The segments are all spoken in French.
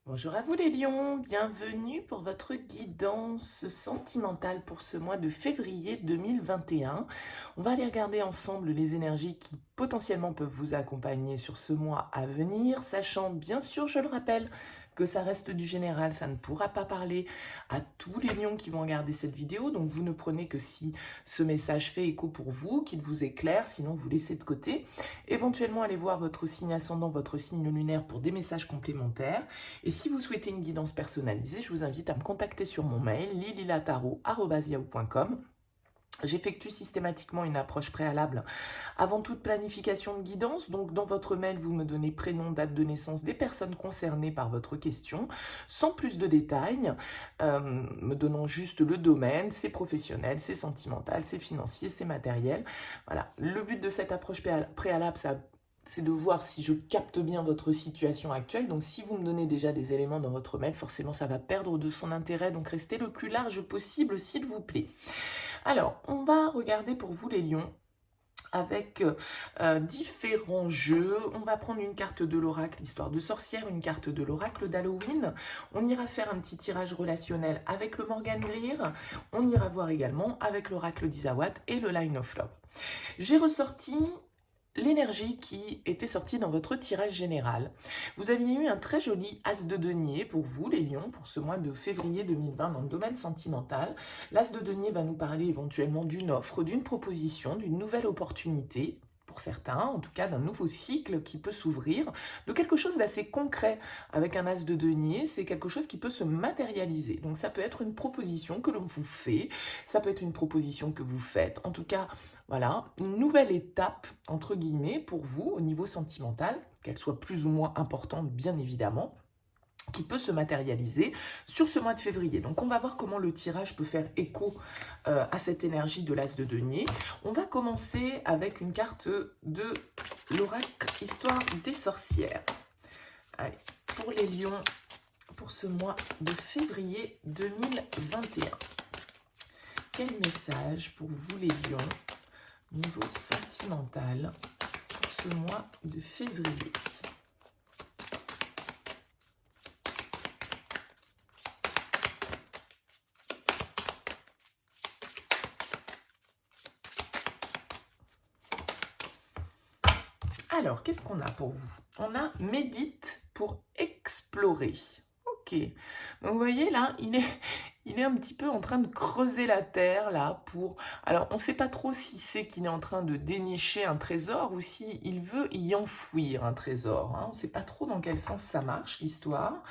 Bonjour à vous les lions, bienvenue pour votre guidance sentimentale pour ce mois de février 2021. On va aller regarder ensemble les énergies qui potentiellement peuvent vous accompagner sur ce mois à venir, sachant bien sûr, je le rappelle, que ça reste du général, ça ne pourra pas parler à tous les lions qui vont regarder cette vidéo, donc vous ne prenez que si ce message fait écho pour vous, qu'il vous est clair, sinon vous laissez de côté. Éventuellement, allez voir votre signe ascendant, votre signe lunaire pour des messages complémentaires. Et si vous souhaitez une guidance personnalisée, je vous invite à me contacter sur mon mail lililataro@yahoo.com. J'effectue systématiquement une approche préalable avant toute planification de guidance. Donc dans votre mail, vous me donnez prénom, date de naissance des personnes concernées par votre question, sans plus de détails, me donnant juste le domaine, c'est professionnel, c'est sentimental, c'est financier, c'est matériel. Voilà. Le but de cette approche préalable, c'est de voir si je capte bien votre situation actuelle. Donc si vous me donnez déjà des éléments dans votre mail, forcément ça va perdre de son intérêt. Donc restez le plus large possible, s'il vous plaît. Alors, on va regarder pour vous les lions avec différents jeux. On va prendre une carte de l'oracle, histoire de sorcière, une carte de l'oracle d'Halloween. On ira faire un petit tirage relationnel avec le Morgan Greer. On ira voir également avec l'oracle d'Isawat et le Line of Love. J'ai ressorti l'énergie qui était sortie dans votre tirage général. Vous aviez eu un très joli as de denier pour vous, les lions, pour ce mois de février 2020 dans le domaine sentimental. L'as de denier va nous parler éventuellement d'une offre, d'une proposition, d'une nouvelle opportunité, pour certains, en tout cas d'un nouveau cycle qui peut s'ouvrir, de quelque chose d'assez concret. Avec un as de denier, c'est quelque chose qui peut se matérialiser. Donc ça peut être une proposition que l'on vous fait, ça peut être une proposition que vous faites. En tout cas, voilà, une nouvelle étape, entre guillemets, pour vous au niveau sentimental, qu'elle soit plus ou moins importante, bien évidemment, qui peut se matérialiser sur ce mois de février. Donc on va voir comment le tirage peut faire écho à cette énergie de l'as de denier. On va commencer avec une carte de l'oracle Histoire des sorcières. Allez, pour les lions, pour ce mois de février 2021. Quel message pour vous les lions niveau sentimental pour ce mois de février? Alors, qu'est-ce qu'on a pour vous? On a médite pour explorer. Ok. Donc, vous voyez, là, il est un petit peu en train de creuser la terre, là, pour... Alors, on ne sait pas trop si c'est qu'il est en train de dénicher un trésor ou si il veut y enfouir un trésor. Hein. On ne sait pas trop dans quel sens ça marche, l'histoire.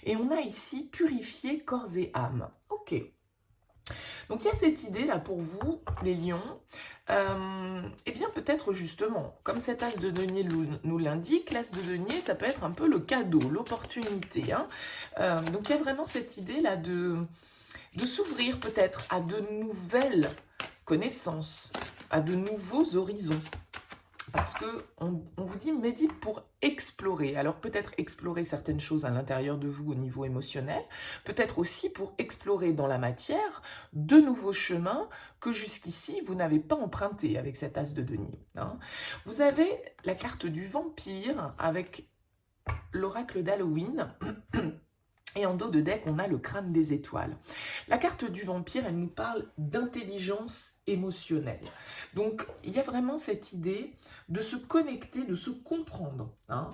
Et on a ici purifier corps et âme. Ok. Donc il y a cette idée là pour vous, les lions, et bien peut-être justement, comme cet as de denier nous l'indique, l'as de denier ça peut être un peu le cadeau, l'opportunité. Hein. Donc il y a vraiment cette idée là de s'ouvrir peut-être à de nouvelles connaissances, à de nouveaux horizons. Parce que on vous dit médite pour explorer. Alors peut-être explorer certaines choses à l'intérieur de vous au niveau émotionnel, peut-être aussi pour explorer dans la matière de nouveaux chemins que jusqu'ici vous n'avez pas empruntés avec cet as de denier. Hein. Vous avez la carte du vampire avec l'oracle d'Halloween. Et en dos de deck, on a le crâne des étoiles. La carte du vampire, elle nous parle d'intelligence émotionnelle. Donc, il y a vraiment cette idée de se connecter, de se comprendre, hein,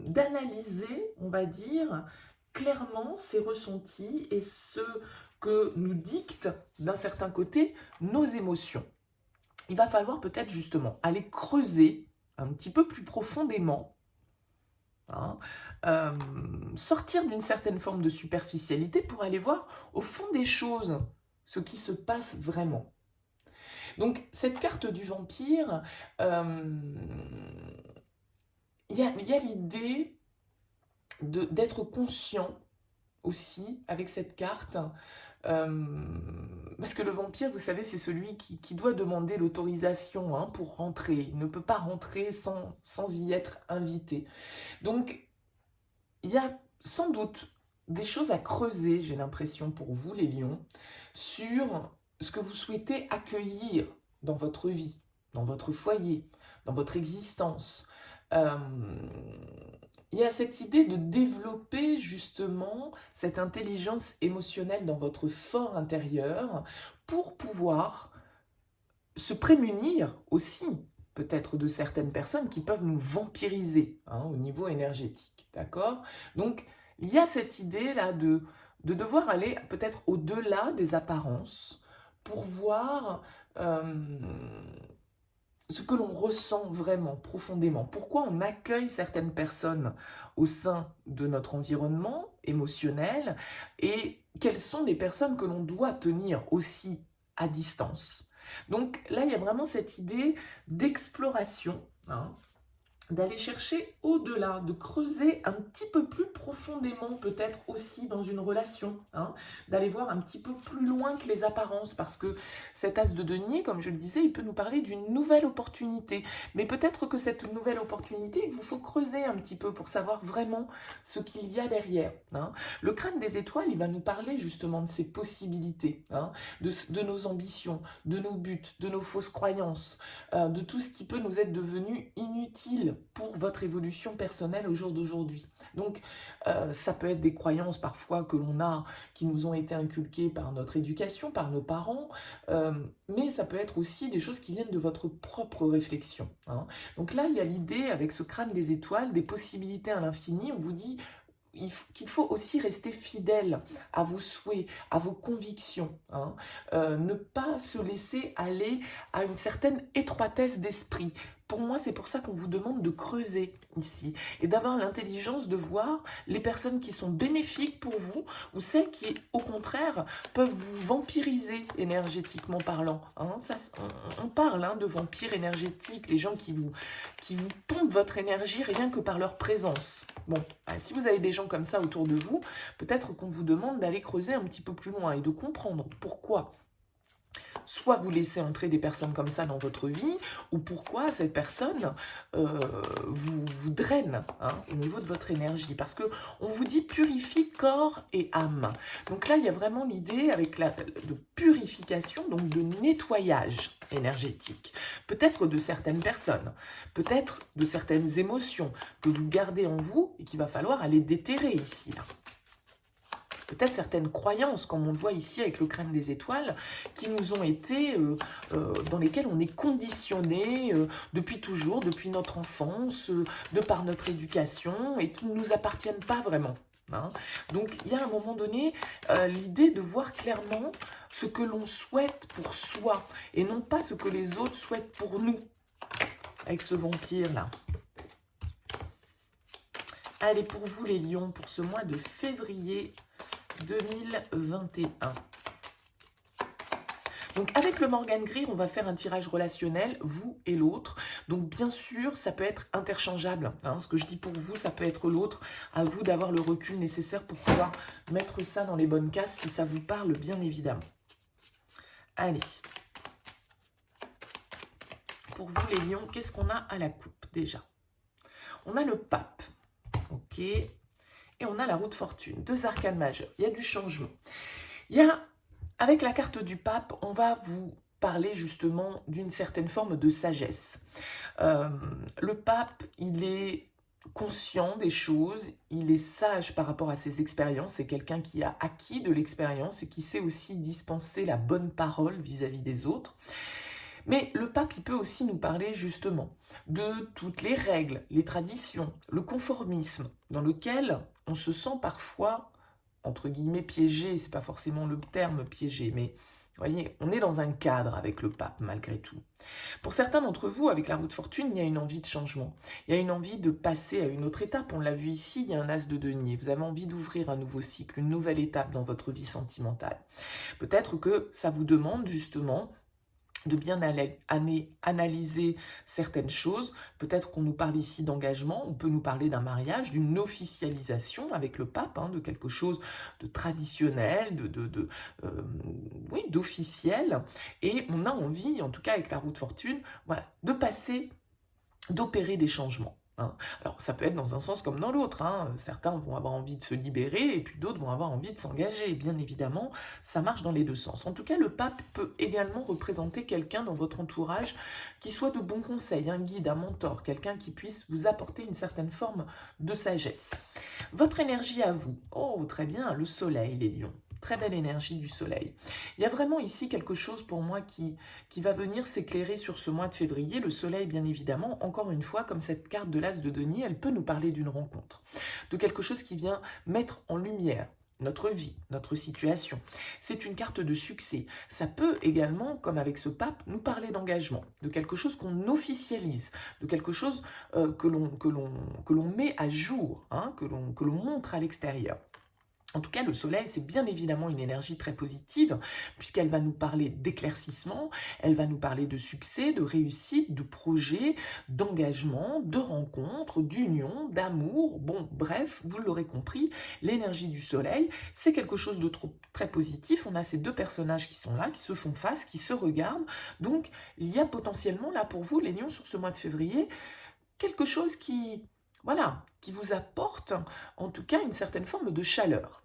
d'analyser, on va dire, clairement ses ressentis et ce que nous dictent, d'un certain côté, nos émotions. Il va falloir peut-être justement aller creuser un petit peu plus profondément. Hein, sortir d'une certaine forme de superficialité pour aller voir au fond des choses ce qui se passe vraiment. Donc cette carte du vampire, il y a l'idée d'être conscient aussi avec cette carte, parce que le vampire, vous savez, c'est celui qui doit demander l'autorisation hein, pour rentrer. Il ne peut pas rentrer sans y être invité. Donc, il y a sans doute des choses à creuser, j'ai l'impression pour vous, les lions, sur ce que vous souhaitez accueillir dans votre vie, dans votre foyer, dans votre existence. il y a cette idée de développer justement cette intelligence émotionnelle dans votre fort intérieur pour pouvoir se prémunir aussi peut-être de certaines personnes qui peuvent nous vampiriser au niveau énergétique, d'accord? Donc, il y a cette idée-là de devoir aller peut-être au-delà des apparences pour voir ce que l'on ressent vraiment, profondément. Pourquoi on accueille certaines personnes au sein de notre environnement émotionnel et quelles sont les personnes que l'on doit tenir aussi à distance. Donc là, il y a vraiment cette idée d'exploration, d'aller chercher au-delà, de creuser un petit peu plus profondément peut-être aussi dans une relation, d'aller voir un petit peu plus loin que les apparences, parce que cet as de denier, comme je le disais, il peut nous parler d'une nouvelle opportunité, mais peut-être que cette nouvelle opportunité, il vous faut creuser un petit peu pour savoir vraiment ce qu'il y a derrière. Le crâne des étoiles, il va nous parler justement de ces possibilités, de nos ambitions, de nos buts, de nos fausses croyances, de tout ce qui peut nous être devenu inutile pour votre évolution personnelle au jour d'aujourd'hui. Donc, ça peut être des croyances parfois que l'on a, qui nous ont été inculquées par notre éducation, par nos parents, mais ça peut être aussi des choses qui viennent de votre propre réflexion. Donc là, il y a l'idée, avec ce crâne des étoiles, des possibilités à l'infini. On vous dit qu'il faut aussi rester fidèle à vos souhaits, à vos convictions, ne pas se laisser aller à une certaine étroitesse d'esprit. Pour moi, c'est pour ça qu'on vous demande de creuser ici et d'avoir l'intelligence de voir les personnes qui sont bénéfiques pour vous ou celles qui, au contraire, peuvent vous vampiriser énergétiquement parlant. On parle de vampires énergétiques, les gens qui vous pompent votre énergie rien que par leur présence. Bon, si vous avez des gens comme ça autour de vous, peut-être qu'on vous demande d'aller creuser un petit peu plus loin et de comprendre pourquoi. Soit vous laissez entrer des personnes comme ça dans votre vie, ou pourquoi cette personne vous draine au niveau de votre énergie. Parce qu'on vous dit purifie corps et âme. Donc là, il y a vraiment l'idée avec de purification, donc de nettoyage énergétique. Peut-être de certaines personnes, peut-être de certaines émotions que vous gardez en vous et qu'il va falloir aller déterrer ici, là. Peut-être certaines croyances, comme on le voit ici avec le crâne des étoiles, qui nous ont été, dans lesquelles on est conditionné depuis toujours, depuis notre enfance, de par notre éducation, et qui ne nous appartiennent pas vraiment. Donc il y a à un moment donné l'idée de voir clairement ce que l'on souhaite pour soi, et non pas ce que les autres souhaitent pour nous, avec ce vampire-là. Allez, pour vous les lions, pour ce mois de février 2021. Donc avec le Morgan Gris, on va faire un tirage relationnel, vous et l'autre. Donc bien sûr, ça peut être interchangeable. Ce que je dis pour vous, ça peut être l'autre. À vous d'avoir le recul nécessaire pour pouvoir mettre ça dans les bonnes cases si ça vous parle, bien évidemment. Allez. Pour vous les lions, qu'est-ce qu'on a à la coupe déjà? On a le pape. Ok. Et on a la roue de fortune, 2 arcanes majeures. Il y a du changement. Avec la carte du pape, on va vous parler justement d'une certaine forme de sagesse. Le pape, il est conscient des choses, il est sage par rapport à ses expériences, c'est quelqu'un qui a acquis de l'expérience et qui sait aussi dispenser la bonne parole vis-à-vis des autres. Mais le pape, il peut aussi nous parler justement de toutes les règles, les traditions, le conformisme dans lequel on se sent parfois, entre guillemets, piégé. C'est pas forcément le terme piégé, mais vous voyez, on est dans un cadre avec le pape malgré tout. Pour certains d'entre vous, avec la roue de fortune, il y a une envie de changement. Il y a une envie de passer à une autre étape. On l'a vu ici, il y a un as de denier. Vous avez envie d'ouvrir un nouveau cycle, une nouvelle étape dans votre vie sentimentale. Peut-être que ça vous demande justement de bien analyser certaines choses. Peut-être qu'on nous parle ici d'engagement, on peut nous parler d'un mariage, d'une officialisation avec le pape, de quelque chose de traditionnel, oui, d'officiel. Et on a envie, en tout cas avec la roue de fortune, voilà, de passer, d'opérer des changements. hein. Alors, ça peut être dans un sens comme dans l'autre, hein. Certains vont avoir envie de se libérer et puis d'autres vont avoir envie de s'engager. Bien évidemment, ça marche dans les deux sens. En tout cas, le pape peut également représenter quelqu'un dans votre entourage qui soit de bons conseils, un guide, un mentor, quelqu'un qui puisse vous apporter une certaine forme de sagesse. Votre énergie à vous. Oh, très bien, le soleil, les lions. Très belle énergie du soleil. Il y a vraiment ici quelque chose pour moi qui va venir s'éclairer sur ce mois de février. Le soleil, bien évidemment, encore une fois, comme cette carte de l'As de denier, elle peut nous parler d'une rencontre, de quelque chose qui vient mettre en lumière notre vie, notre situation. C'est une carte de succès. Ça peut également, comme avec ce pape, nous parler d'engagement, de quelque chose qu'on officialise, de quelque chose que l'on met à jour, hein, que l'on montre à l'extérieur. En tout cas, le soleil, c'est bien évidemment une énergie très positive, puisqu'elle va nous parler d'éclaircissement, elle va nous parler de succès, de réussite, de projet, d'engagement, de rencontre, d'union, d'amour. Bon, bref, vous l'aurez compris, l'énergie du soleil, c'est quelque chose de très positif. On a ces deux personnages qui sont là, qui se font face, qui se regardent. Donc, il y a potentiellement là pour vous, les lions, sur ce mois de février, quelque chose qui, voilà, qui vous apporte en tout cas une certaine forme de chaleur.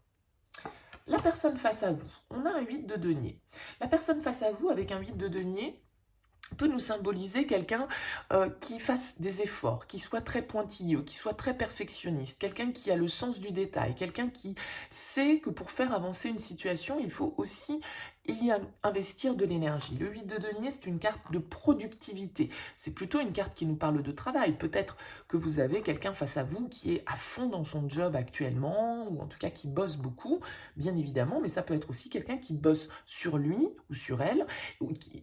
La personne face à vous, on a un 8 de denier. La personne face à vous avec un 8 de denier peut nous symboliser quelqu'un qui fasse des efforts, qui soit très pointilleux, qui soit très perfectionniste, quelqu'un qui a le sens du détail, quelqu'un qui sait que pour faire avancer une situation, il faut aussi y investir de l'énergie. Le 8 de denier, c'est une carte de productivité. C'est plutôt une carte qui nous parle de travail. Peut-être que vous avez quelqu'un face à vous qui est à fond dans son job actuellement, ou en tout cas qui bosse beaucoup, bien évidemment, mais ça peut être aussi quelqu'un qui bosse sur lui ou sur elle,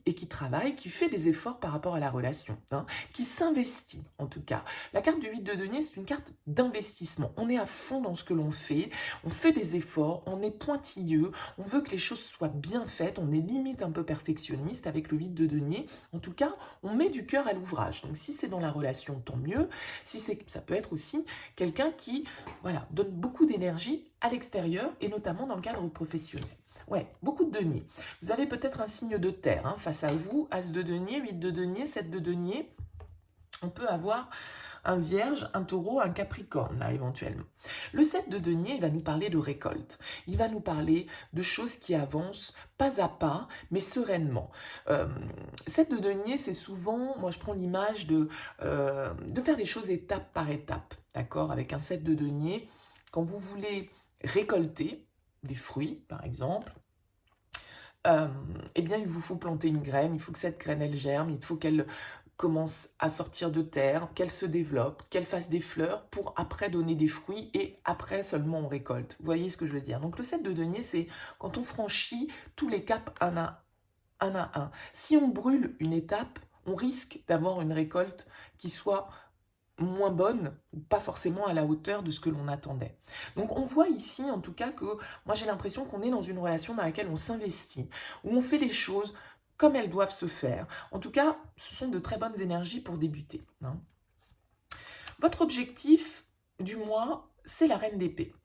et qui travaille, qui fait des efforts par rapport à la relation, hein, qui s'investit en tout cas. La carte du 8 de denier, c'est une carte d'investissement. On est à fond dans ce que l'on fait, on fait des efforts, on est pointilleux, on veut que les choses soient bien faites, on est limite un peu perfectionniste avec le 8 de denier. En tout cas, on met du cœur à l'ouvrage. Donc si c'est dans la relation, tant mieux. Si ça peut être aussi quelqu'un qui, voilà, donne beaucoup d'énergie à l'extérieur et notamment dans le cadre professionnel. Ouais, beaucoup de deniers. Vous avez peut-être un signe de terre, hein, face à vous, As de denier, 8 de denier, 7 de denier. On peut avoir un vierge, un taureau, un capricorne, là, éventuellement. Le 7 de denier, il va nous parler de récolte. Il va nous parler de choses qui avancent pas à pas, mais sereinement. 7 de denier, c'est souvent, moi je prends l'image de faire les choses étape par étape, d'accord? Avec un 7 de denier, quand vous voulez récolter des fruits, par exemple, eh bien, il vous faut planter une graine, il faut que cette graine, elle germe, il faut qu'elle commence à sortir de terre, qu'elle se développe, qu'elle fasse des fleurs pour après donner des fruits et après seulement on récolte. Vous voyez ce que je veux dire? Donc le 7 de denier, c'est quand on franchit tous les caps un à un. Si on brûle une étape, on risque d'avoir une récolte qui soit moins bonne, ou pas forcément à la hauteur de ce que l'on attendait. Donc on voit ici en tout cas que moi j'ai l'impression qu'on est dans une relation dans laquelle on s'investit, où on fait les choses comme elles doivent se faire. En tout cas, ce sont de très bonnes énergies pour débuter, hein. Votre objectif du mois, c'est la reine d'épée.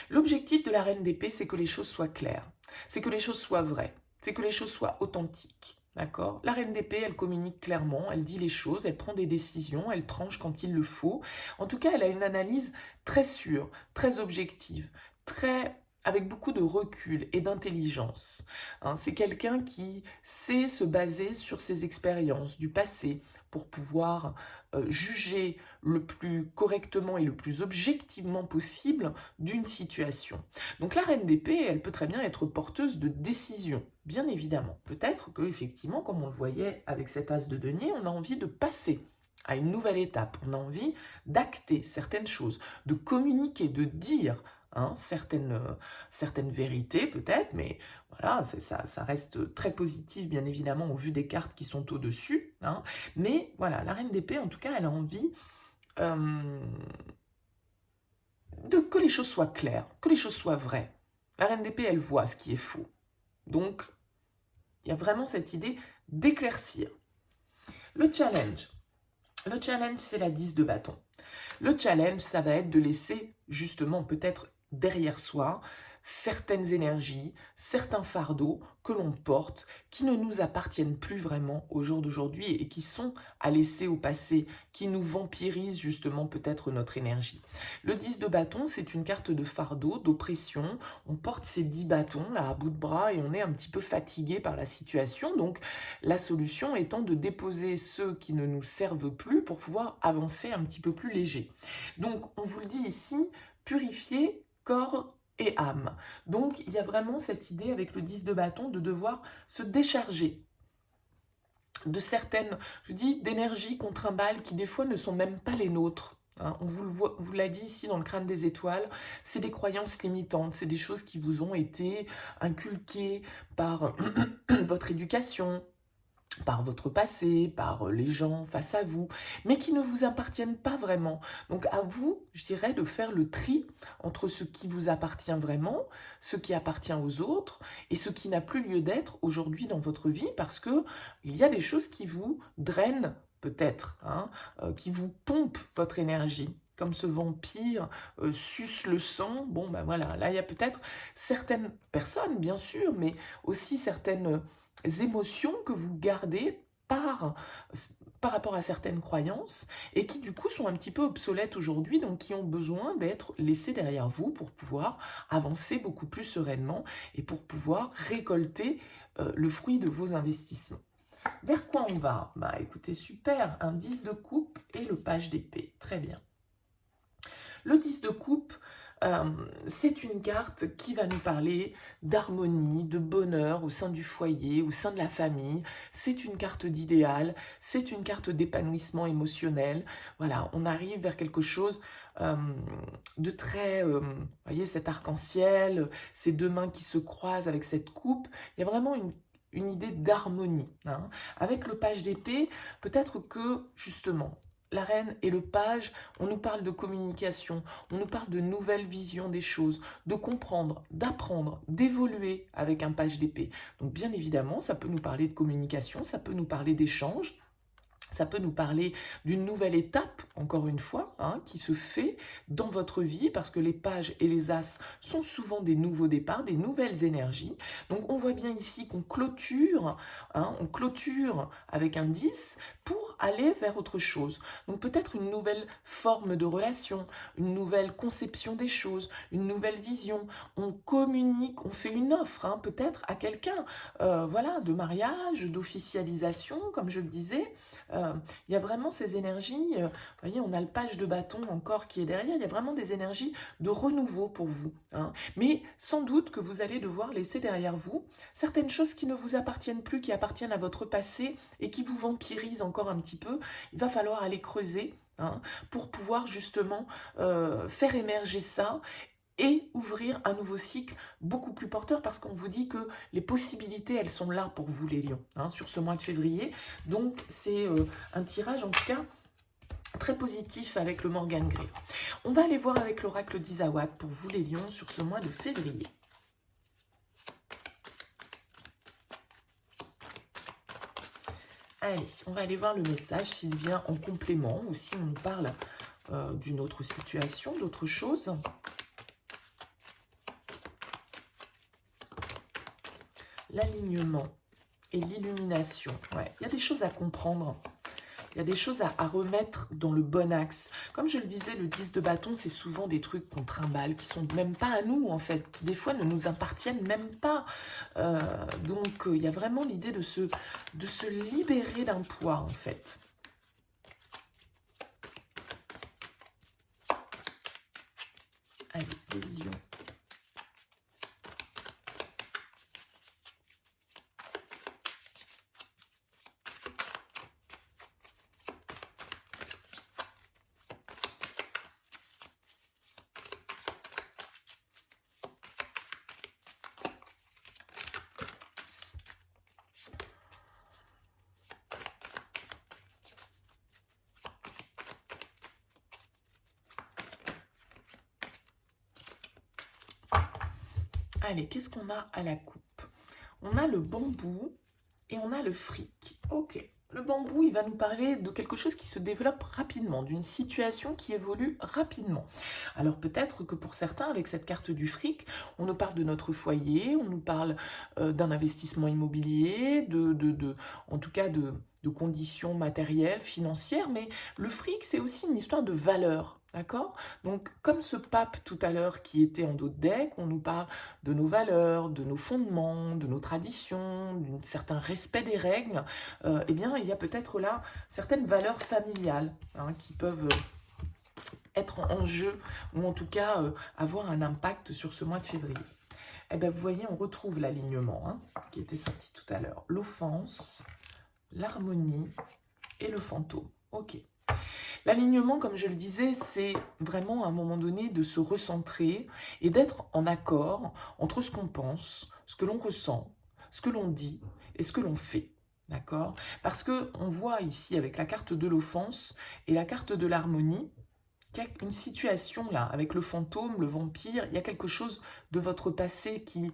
L'objectif de la reine d'épée, c'est que les choses soient claires, c'est que les choses soient vraies, c'est que les choses soient authentiques. D'accord? La reine d'épée, elle communique clairement, elle dit les choses, elle prend des décisions, elle tranche quand il le faut. En tout cas, elle a une analyse très sûre, très objective, avec beaucoup de recul et d'intelligence, hein. C'est quelqu'un qui sait se baser sur ses expériences du passé pour pouvoir juger le plus correctement et le plus objectivement possible d'une situation. Donc la reine d'épée, elle peut très bien être porteuse de décisions, bien évidemment. Peut-être que effectivement, comme on le voyait avec cet as de denier, on a envie de passer à une nouvelle étape. On a envie d'acter certaines choses, de communiquer, de dire, hein, certaines vérités peut-être, mais voilà, ça reste très positif bien évidemment au vu des cartes qui sont au-dessus, hein. Mais voilà, la reine d'épée en tout cas, elle a envie que les choses soient claires, que les choses soient vraies. La reine d'épée, elle voit ce qui est faux. Donc, il y a vraiment cette idée d'éclaircir. Le challenge, c'est la 10 de bâton. Le challenge, ça va être de laisser justement peut-être derrière soi certaines énergies, certains fardeaux que l'on porte, qui ne nous appartiennent plus vraiment au jour d'aujourd'hui et qui sont à laisser au passé, qui nous vampirisent justement peut-être notre énergie. Le 10 de bâton, c'est une carte de fardeau, d'oppression. On porte ces 10 bâtons là à bout de bras et on est un petit peu fatigué par la situation. Donc la solution étant de déposer ceux qui ne nous servent plus pour pouvoir avancer un petit peu plus léger. Donc on vous le dit ici, purifier corps et âme. Donc il y a vraiment cette idée avec le 10 de bâton de devoir se décharger de certaines, je dis, d'énergie qu'on trimballe qui des fois ne sont même pas les nôtres. Hein. On vous l'a dit ici dans le crâne des étoiles, c'est des croyances limitantes, c'est des choses qui vous ont été inculquées par votre éducation, par votre passé, par les gens face à vous, mais qui ne vous appartiennent pas vraiment. Donc à vous, je dirais, de faire le tri entre ce qui vous appartient vraiment, ce qui appartient aux autres, et ce qui n'a plus lieu d'être aujourd'hui dans votre vie, parce que il y a des choses qui vous drainent peut-être, hein, qui vous pompent votre énergie. Comme ce vampire suce le sang, bon ben voilà, là il y a peut-être certaines personnes, bien sûr, mais aussi certaines émotions que vous gardez par rapport à certaines croyances et qui du coup sont un petit peu obsolètes aujourd'hui, donc qui ont besoin d'être laissées derrière vous pour pouvoir avancer beaucoup plus sereinement et pour pouvoir récolter le fruit de vos investissements. Vers quoi on va? Bah écoutez, super, un 10 de coupe et le page d'épée, très bien. Le 10 de coupe, c'est une carte qui va nous parler d'harmonie, de bonheur au sein du foyer, au sein de la famille. C'est une carte d'idéal, c'est une carte d'épanouissement émotionnel. Voilà, on arrive vers quelque chose de très, voyez, cet arc-en-ciel, ces deux mains qui se croisent avec cette coupe. Il y a vraiment une idée d'harmonie. Hein. Avec le page d'épée, peut-être que, justement, la reine et le page, on nous parle de communication, on nous parle de nouvelles visions des choses, de comprendre, d'apprendre, d'évoluer avec un page d'épée. Donc bien évidemment, ça peut nous parler de communication, ça peut nous parler d'échange, ça peut nous parler d'une nouvelle étape, encore une fois, hein, qui se fait dans votre vie, parce que les pages et les as sont souvent des nouveaux départs, des nouvelles énergies. Donc on voit bien ici qu'on clôture, hein, on clôture avec un 10 pour aller vers autre chose. Donc peut-être une nouvelle forme de relation, une nouvelle conception des choses, une nouvelle vision. On communique, on fait une offre, hein, peut-être à quelqu'un, voilà, de mariage, d'officialisation, comme je le disais. Il y a vraiment ces énergies, vous voyez, on a le page de bâton encore qui est derrière, il y a vraiment des énergies de renouveau pour vous. Hein. Mais sans doute que vous allez devoir laisser derrière vous certaines choses qui ne vous appartiennent plus, qui appartiennent à votre passé et qui vous vampirisent encore un petit peu. Il va falloir aller creuser, hein, pour pouvoir justement faire émerger ça et ouvrir un nouveau cycle beaucoup plus porteur, parce qu'on vous dit que les possibilités, elles sont là pour vous les lions, hein, sur ce mois de février. Donc c'est un tirage en tout cas très positif avec le Morgan Grey. On va aller voir avec l'oracle d'Isawat pour vous les lions sur ce mois de février. Allez, on va aller voir le message s'il vient en complément ou si on nous parle d'une autre situation, d'autre chose. L'alignement et l'illumination. Ouais, il y a des choses à comprendre. Il y a des choses à remettre dans le bon axe. Comme je le disais, le 10 de bâton, c'est souvent des trucs qu'on trimballe, qui sont même pas à nous, en fait. Qui, des fois, ne nous appartiennent même pas. Donc, il y a vraiment l'idée de se libérer d'un poids, en fait. Allez, les lions. Allez, qu'est-ce qu'on a à la coupe? On a le bambou et on a le fric. Ok, Le bambou, il va nous parler de quelque chose qui se développe rapidement, d'une situation qui évolue rapidement. Alors peut-être que pour certains, avec cette carte du fric, on nous parle de notre foyer, on nous parle d'un investissement immobilier, en tout cas de conditions matérielles, financières, mais le fric, c'est aussi une histoire de valeur. D'accord? Donc, comme ce pape tout à l'heure qui était en dos de deck, on nous parle de nos valeurs, de nos fondements, de nos traditions, d'un certain respect des règles, eh bien, il y a peut-être là certaines valeurs familiales hein, qui peuvent être en jeu, ou en tout cas avoir un impact sur ce mois de février. Eh bien, vous voyez, on retrouve l'alignement hein, qui était sorti tout à l'heure. L'offense, l'harmonie et le fantôme. Ok. L'alignement, comme je le disais, c'est vraiment à un moment donné de se recentrer et d'être en accord entre ce qu'on pense, ce que l'on ressent, ce que l'on dit et ce que l'on fait. D'accord? Parce qu'on voit ici avec la carte de l'offense et la carte de l'harmonie, qu'il y a une situation là, avec le fantôme, le vampire, il y a quelque chose de votre passé qui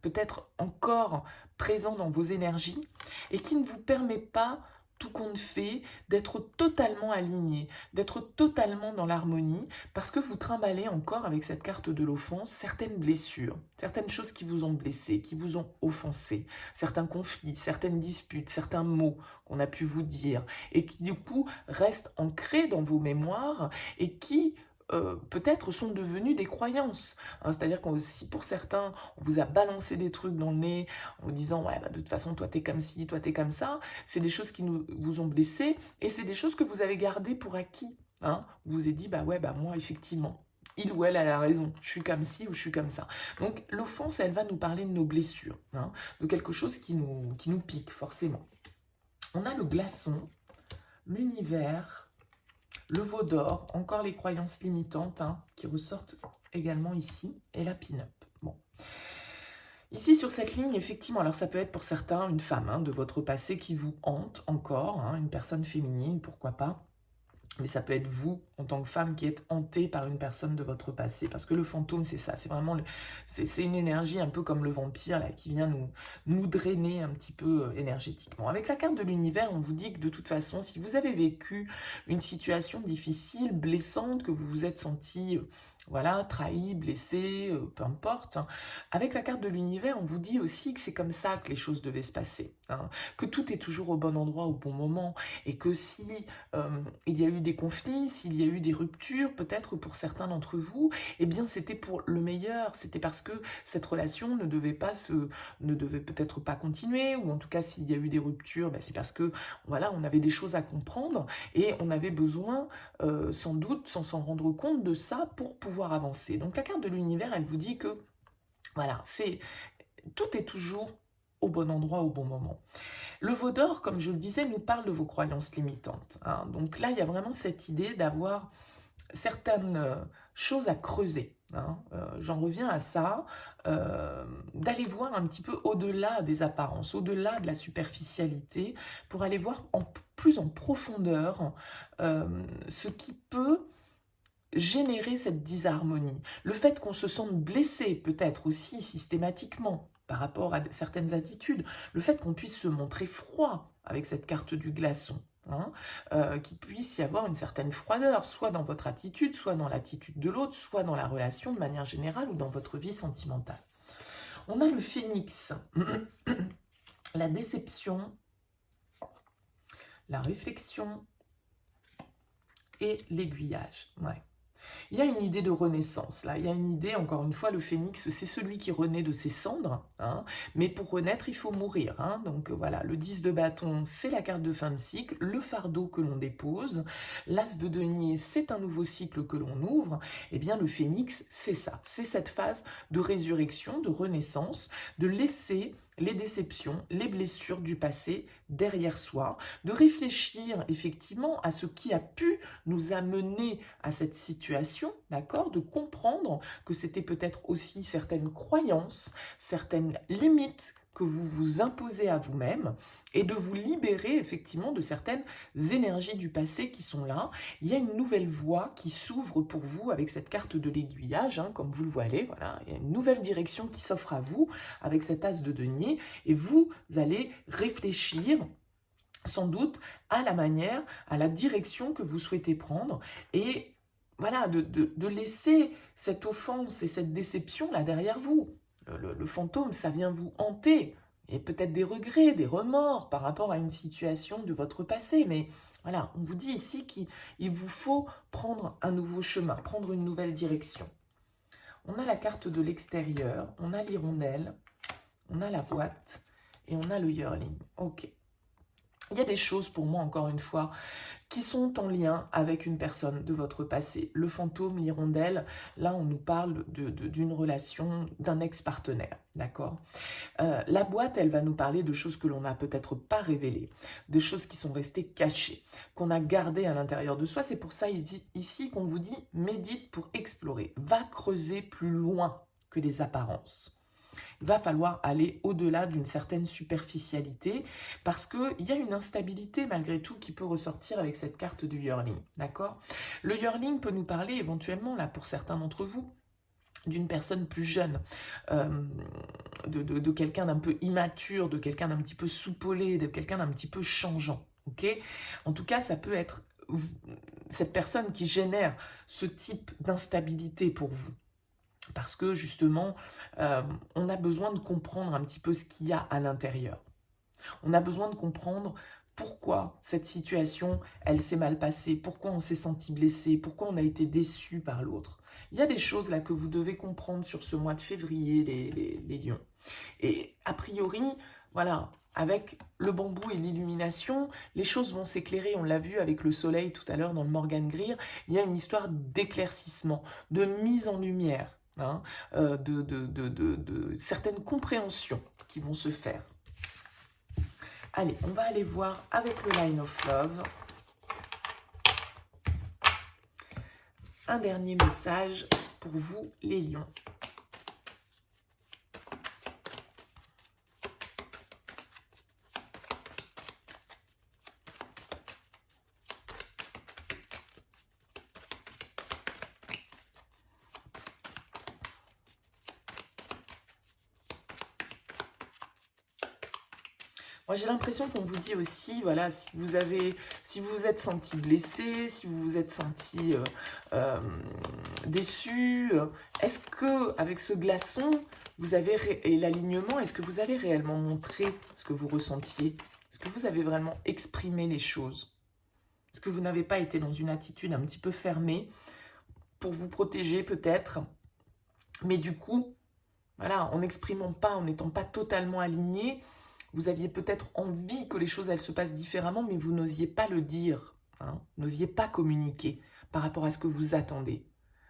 peut être encore présent dans vos énergies et qui ne vous permet pas tout compte fait, d'être totalement aligné, d'être totalement dans l'harmonie, parce que vous trimballez encore avec cette carte de l'offense certaines blessures, certaines choses qui vous ont blessé, qui vous ont offensé, certains conflits, certaines disputes, certains mots qu'on a pu vous dire, et qui du coup restent ancrés dans vos mémoires, et qui peut-être sont devenus des croyances. Hein, c'est-à-dire que si pour certains, on vous a balancé des trucs dans le nez en vous disant « ouais, bah, de toute façon, toi, t'es comme ci, toi, t'es comme ça », c'est des choses qui vous ont blessé et c'est des choses que vous avez gardées pour acquis. Hein. Vous vous êtes dit « bah ouais, bah moi, effectivement, il ou elle a la raison, je suis comme ci ou je suis comme ça ». Donc, l'offense, elle va nous parler de nos blessures, hein, de quelque chose qui nous pique, forcément. On a le glaçon, l'univers, le veau d'or, encore les croyances limitantes hein, qui ressortent également ici, et la pin-up. Bon. Ici, sur cette ligne, effectivement, alors ça peut être pour certains une femme hein, de votre passé qui vous hante encore, hein, une personne féminine, pourquoi pas. Mais ça peut être vous, en tant que femme, qui êtes hantée par une personne de votre passé. Parce que le fantôme, c'est ça. C'est vraiment c'est une énergie un peu comme le vampire, là, qui vient nous drainer un petit peu énergétiquement. Avec la carte de l'univers, on vous dit que de toute façon, si vous avez vécu une situation difficile, blessante, que vous vous êtes senti voilà, trahi, blessé, peu importe. Avec la carte de l'univers, on vous dit aussi que c'est comme ça que les choses devaient se passer. Hein, que tout est toujours au bon endroit, au bon moment. Et que si il y a eu des conflits, s'il y a eu des ruptures, peut-être pour certains d'entre vous, eh bien c'était pour le meilleur. C'était parce que cette relation ne devait peut-être pas continuer. Ou en tout cas, s'il y a eu des ruptures, ben, c'est parce que voilà, on avait des choses à comprendre. Et on avait besoin, sans doute, sans s'en rendre compte de ça pour pouvoir avancer. Donc la carte de l'univers, elle vous dit que voilà, tout est toujours au bon endroit, au bon moment. Le veau d'or, comme je le disais, nous parle de vos croyances limitantes. Hein. Donc là, il y a vraiment cette idée d'avoir certaines choses à creuser. Hein. J'en reviens à ça, d'aller voir un petit peu au-delà des apparences, au-delà de la superficialité, pour aller voir plus en profondeur ce qui peut générer cette disharmonie. Le fait qu'on se sente blessé, peut-être aussi systématiquement, par rapport à certaines attitudes, le fait qu'on puisse se montrer froid avec cette carte du glaçon, hein, qu'il puisse y avoir une certaine froideur, soit dans votre attitude, soit dans l'attitude de l'autre, soit dans la relation de manière générale ou dans votre vie sentimentale. On a le phénix, la déception, la réflexion et l'aiguillage. Ouais. Il y a une idée de renaissance, là. Il y a une idée, encore une fois, le phénix, c'est celui qui renaît de ses cendres. Hein, mais pour renaître, il faut mourir. Hein, donc voilà, le 10 de bâton, c'est la carte de fin de cycle. Le fardeau que l'on dépose. L'as de denier, c'est un nouveau cycle que l'on ouvre. Eh bien, le phénix, c'est ça. C'est cette phase de résurrection, de renaissance, de laisser les déceptions, les blessures du passé derrière soi, de réfléchir effectivement à ce qui a pu nous amener à cette situation, d'accord, de comprendre que c'était peut-être aussi certaines croyances, certaines limites que vous vous imposez à vous-même et de vous libérer effectivement de certaines énergies du passé qui sont là. Il y a une nouvelle voie qui s'ouvre pour vous avec cette carte de l'aiguillage, hein, comme vous le voyez, voilà. Il y a une nouvelle direction qui s'offre à vous avec cet as de denier et vous allez réfléchir sans doute à la manière, à la direction que vous souhaitez prendre, et voilà, de laisser cette offense et cette déception là derrière vous. Le fantôme, ça vient vous hanter, et peut-être des regrets, des remords par rapport à une situation de votre passé, mais voilà, on vous dit ici qu'il vous faut prendre un nouveau chemin, prendre une nouvelle direction. On a la carte de l'extérieur, on a l'hirondelle, on a la boîte, et on a le yearling. Ok. Il y a des choses pour moi, encore une fois, qui sont en lien avec une personne de votre passé. Le fantôme, l'hirondelle, là on nous parle d'une relation, d'un ex-partenaire, d'accord. La boîte, elle va nous parler de choses que l'on n'a peut-être pas révélées, de choses qui sont restées cachées, qu'on a gardées à l'intérieur de soi. C'est pour ça ici qu'on vous dit, médite pour explorer, va creuser plus loin que les apparences. Il va falloir aller au-delà d'une certaine superficialité parce qu'il y a une instabilité malgré tout qui peut ressortir avec cette carte du yearling, d'accord. Le yearling peut nous parler éventuellement, là pour certains d'entre vous, d'une personne plus jeune, de quelqu'un d'un peu immature, de quelqu'un d'un petit peu soupolé, de quelqu'un d'un petit peu changeant, ok. En tout cas, ça peut être cette personne qui génère ce type d'instabilité pour vous. Parce que justement, on a besoin de comprendre un petit peu ce qu'il y a à l'intérieur. On a besoin de comprendre pourquoi cette situation, elle s'est mal passée, pourquoi on s'est senti blessé, pourquoi on a été déçu par l'autre. Il y a des choses là que vous devez comprendre sur ce mois de février, les lions. Et a priori, voilà, avec le bambou et l'illumination, les choses vont s'éclairer. On l'a vu avec le soleil tout à l'heure dans le Morgan Greer. Il y a une histoire d'éclaircissement, de mise en lumière. Hein, de certaines compréhensions qui vont se faire. Allez, on va aller voir avec le Line of Love. Un dernier message pour vous, les lions. Moi, j'ai l'impression qu'on vous dit aussi, voilà, si vous vous êtes senti blessé, si vous vous êtes senti déçu, est-ce que avec ce glaçon, et l'alignement, est-ce que vous avez réellement montré ce que vous ressentiez? Est-ce que vous avez vraiment exprimé les choses? Est-ce que vous n'avez pas été dans une attitude un petit peu fermée pour vous protéger peut-être? Mais du coup, voilà, en n'exprimant pas, en n'étant pas totalement aligné, vous aviez peut-être envie que les choses elles se passent différemment, mais vous n'osiez pas le dire, hein, n'osiez pas communiquer par rapport à ce que vous attendez.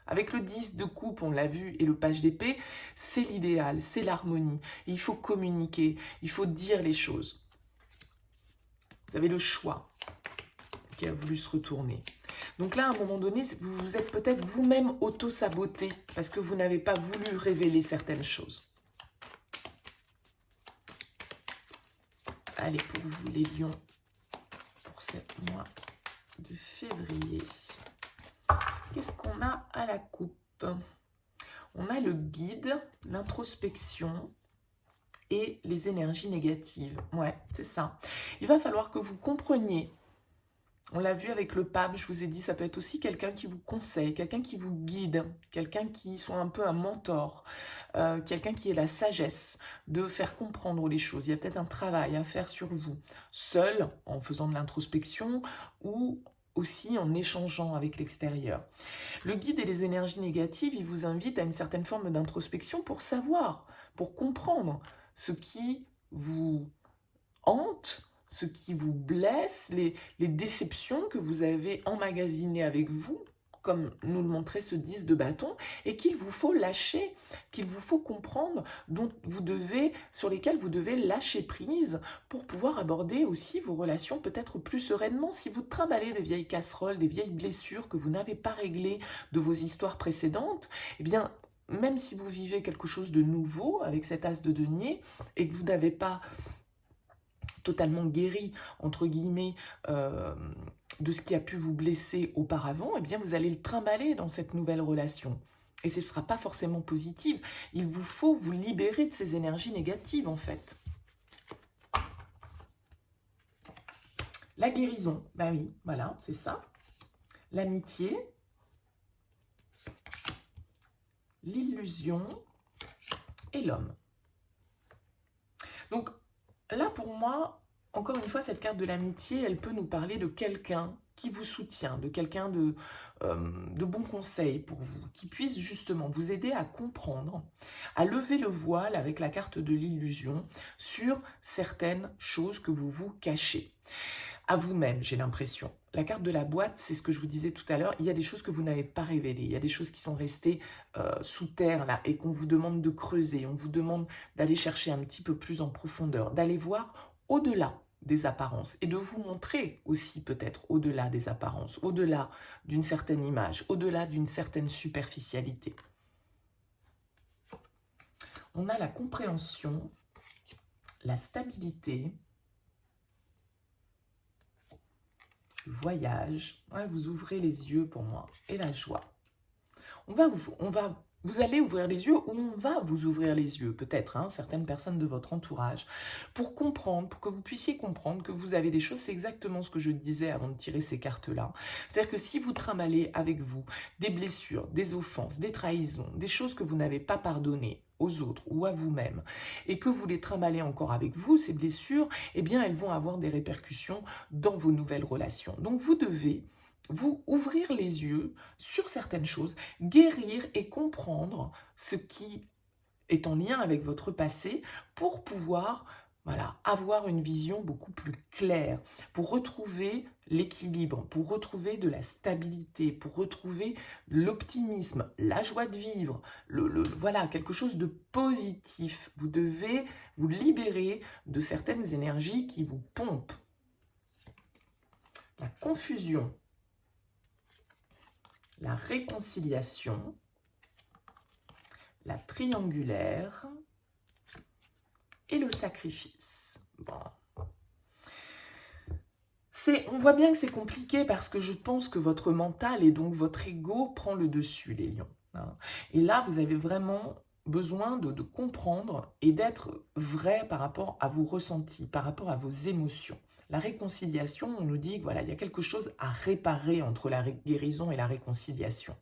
Avec le 10 de coupe, on l'a vu, et le page d'épée, c'est l'idéal, c'est l'harmonie. Il faut communiquer, il faut dire les choses. Vous avez le choix qui a voulu se retourner. Donc là, à un moment donné, vous vous êtes peut-être vous-même auto-saboté parce que vous n'avez pas voulu révéler certaines choses. Allez, pour vous les lions, pour ce mois de février. Qu'est-ce qu'on a à la coupe? On a le guide, l'introspection et les énergies négatives. Ouais, c'est ça. Il va falloir que vous compreniez. On l'a vu avec le pape, je vous ai dit, ça peut être aussi quelqu'un qui vous conseille, quelqu'un qui vous guide, quelqu'un qui soit un peu un mentor, quelqu'un qui ait la sagesse de faire comprendre les choses. Il y a peut-être un travail à faire sur vous, seul, en faisant de l'introspection ou aussi en échangeant avec l'extérieur. Le guide et les énergies négatives, ils vous invitent à une certaine forme d'introspection pour savoir, pour comprendre ce qui vous hante, ce qui vous blesse, les déceptions que vous avez emmagasinées avec vous, comme nous le montrait ce 10 de bâton, et qu'il vous faut lâcher, qu'il vous faut comprendre, sur lesquelles vous devez lâcher prise pour pouvoir aborder aussi vos relations peut-être plus sereinement. Si vous trimballez des vieilles casseroles, des vieilles blessures que vous n'avez pas réglées de vos histoires précédentes, eh bien, même si vous vivez quelque chose de nouveau avec cet as de denier et que vous n'avez pas totalement guéri, entre guillemets, de ce qui a pu vous blesser auparavant, eh bien vous allez le trimballer dans cette nouvelle relation. Et ce ne sera pas forcément positif. Il vous faut vous libérer de ces énergies négatives, en fait. La guérison, bah oui, voilà, c'est ça. L'amitié, l'illusion et l'homme. Donc là, pour moi, encore une fois, cette carte de l'amitié, elle peut nous parler de quelqu'un qui vous soutient, de quelqu'un de bons conseils pour vous, qui puisse justement vous aider à comprendre, à lever le voile avec la carte de l'illusion sur certaines choses que vous vous cachez. À vous-même, j'ai l'impression. La carte de la boîte, c'est ce que je vous disais tout à l'heure, il y a des choses que vous n'avez pas révélées, il y a des choses qui sont restées sous terre là et qu'on vous demande de creuser, on vous demande d'aller chercher un petit peu plus en profondeur, d'aller voir au-delà des apparences et de vous montrer aussi peut-être au-delà des apparences, au-delà d'une certaine image, au-delà d'une certaine superficialité. On a la compréhension, la stabilité, le voyage, ouais, vous ouvrez les yeux pour moi, et la joie. Vous allez ouvrir les yeux, ou on va vous ouvrir les yeux, peut-être, hein, certaines personnes de votre entourage, pour comprendre, pour que vous puissiez comprendre que vous avez des choses, c'est exactement ce que je disais avant de tirer ces cartes-là. C'est-à-dire que si vous trimballez avec vous des blessures, des offenses, des trahisons, des choses que vous n'avez pas pardonnées aux autres ou à vous-même, et que vous les trimballez encore avec vous, ces blessures, eh bien, elles vont avoir des répercussions dans vos nouvelles relations. Donc, vous devez vous ouvrir les yeux sur certaines choses, guérir et comprendre ce qui est en lien avec votre passé pour pouvoir avoir une vision beaucoup plus claire, pour retrouver l'équilibre, pour retrouver de la stabilité, pour retrouver l'optimisme, la joie de vivre, voilà, quelque chose de positif. Vous devez vous libérer de certaines énergies qui vous pompent. La confusion, la réconciliation, la triangulaire et le sacrifice. Bon. On voit bien que c'est compliqué parce que je pense que votre mental et donc votre ego prend le dessus, les lions. Hein. Et là, vous avez vraiment besoin de comprendre et d'être vrai par rapport à vos ressentis, par rapport à vos émotions. La réconciliation, on nous dit voilà, il y a quelque chose à réparer entre la guérison et la réconciliation.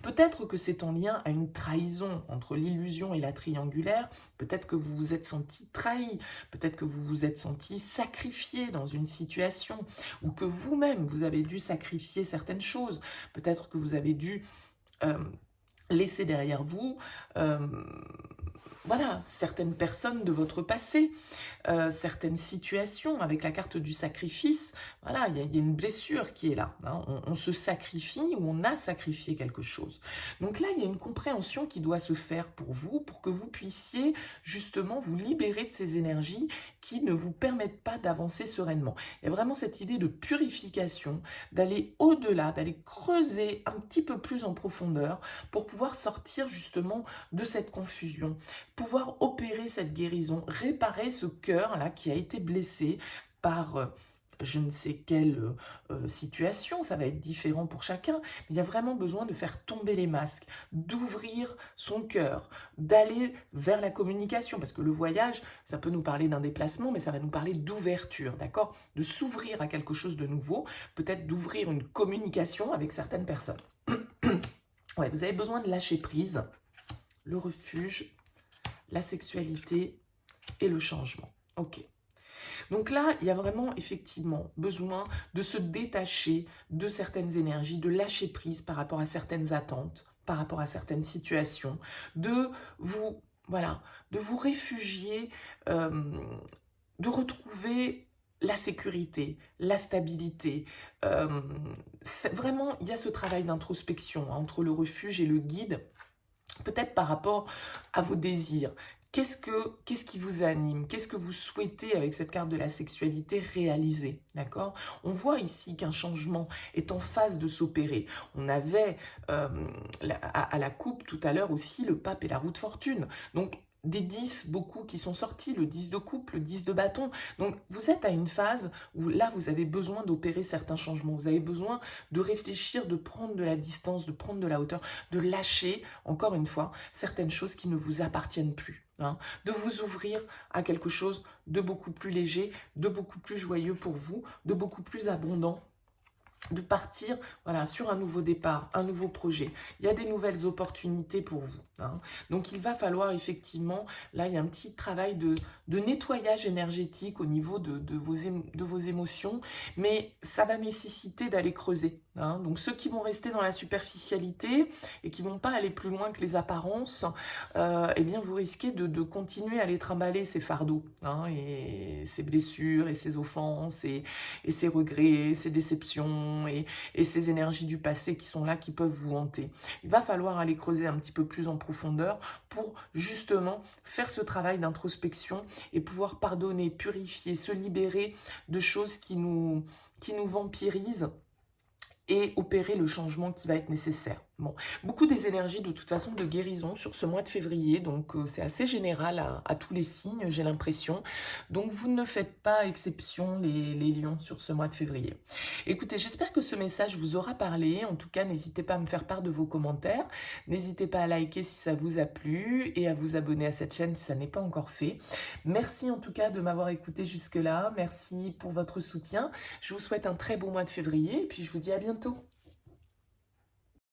Peut-être que c'est en lien à une trahison entre l'illusion et la triangulaire. Peut-être que vous vous êtes senti trahi. Peut-être que vous vous êtes senti sacrifié dans une situation. Ou que vous-même, vous avez dû sacrifier certaines choses. Peut-être que vous avez dû laisser derrière vous voilà, certaines personnes de votre passé, certaines situations avec la carte du sacrifice. Voilà, il y a une blessure qui est là. Hein. On se sacrifie ou on a sacrifié quelque chose. Donc là, il y a une compréhension qui doit se faire pour vous, pour que vous puissiez justement vous libérer de ces énergies qui ne vous permettent pas d'avancer sereinement. Il y a vraiment cette idée de purification, d'aller au-delà, d'aller creuser un petit peu plus en profondeur pour pouvoir sortir justement de cette confusion, pouvoir opérer cette guérison, réparer ce cœur-là qui a été blessé par je ne sais quelle situation, ça va être différent pour chacun, mais il y a vraiment besoin de faire tomber les masques, d'ouvrir son cœur, d'aller vers la communication, parce que le voyage, ça peut nous parler d'un déplacement, mais ça va nous parler d'ouverture, d'accord? De s'ouvrir à quelque chose de nouveau, peut-être d'ouvrir une communication avec certaines personnes. Ouais, vous avez besoin de lâcher prise, le refuge, la sexualité et le changement. Ok. Donc là, il y a vraiment effectivement besoin de se détacher de certaines énergies, de lâcher prise par rapport à certaines attentes, par rapport à certaines situations, de vous, voilà, de vous réfugier, de retrouver la sécurité, la stabilité. Vraiment, il y a ce travail d'introspection hein, entre le refuge et le guide, peut-être par rapport à vos désirs. Qu'est-ce qui vous anime? Qu'est-ce que vous souhaitez avec cette carte de la sexualité réaliser? D'accord? On voit ici qu'un changement est en phase de s'opérer. On avait à la coupe tout à l'heure aussi le pape et la roue de fortune. Donc, des 10, beaucoup qui sont sortis, le 10 de coupe, le 10 de bâton. Donc, vous êtes à une phase où là, vous avez besoin d'opérer certains changements. Vous avez besoin de réfléchir, de prendre de la distance, de prendre de la hauteur, de lâcher, encore une fois, certaines choses qui ne vous appartiennent plus. Hein, de vous ouvrir à quelque chose de beaucoup plus léger, de beaucoup plus joyeux pour vous, de beaucoup plus abondant, de partir voilà, sur un nouveau départ, un nouveau projet. Il y a des nouvelles opportunités pour vous. Hein. Donc il va falloir effectivement, là il y a un petit travail de nettoyage énergétique au niveau de vos émotions, mais ça va nécessiter d'aller creuser. Hein. Donc ceux qui vont rester dans la superficialité et qui ne vont pas aller plus loin que les apparences, eh bien vous risquez de continuer à les trimballer ces fardeaux, hein, et ces blessures, et ces offenses, et ces regrets, ces déceptions, et ces énergies du passé qui sont là, qui peuvent vous hanter. Il va falloir aller creuser un petit peu plus en profondeur pour justement faire ce travail d'introspection et pouvoir pardonner, purifier, se libérer de choses qui nous vampirisent et opérer le changement qui va être nécessaire. Bon, beaucoup des énergies de toute façon de guérison sur ce mois de février, donc c'est assez général à tous les signes, j'ai l'impression. Donc vous ne faites pas exception les lions sur ce mois de février. Écoutez, j'espère que ce message vous aura parlé. En tout cas, n'hésitez pas à me faire part de vos commentaires. N'hésitez pas à liker si ça vous a plu et à vous abonner à cette chaîne si ça n'est pas encore fait. Merci en tout cas de m'avoir écouté jusque-là. Merci pour votre soutien. Je vous souhaite un très bon mois de février et puis je vous dis à bientôt.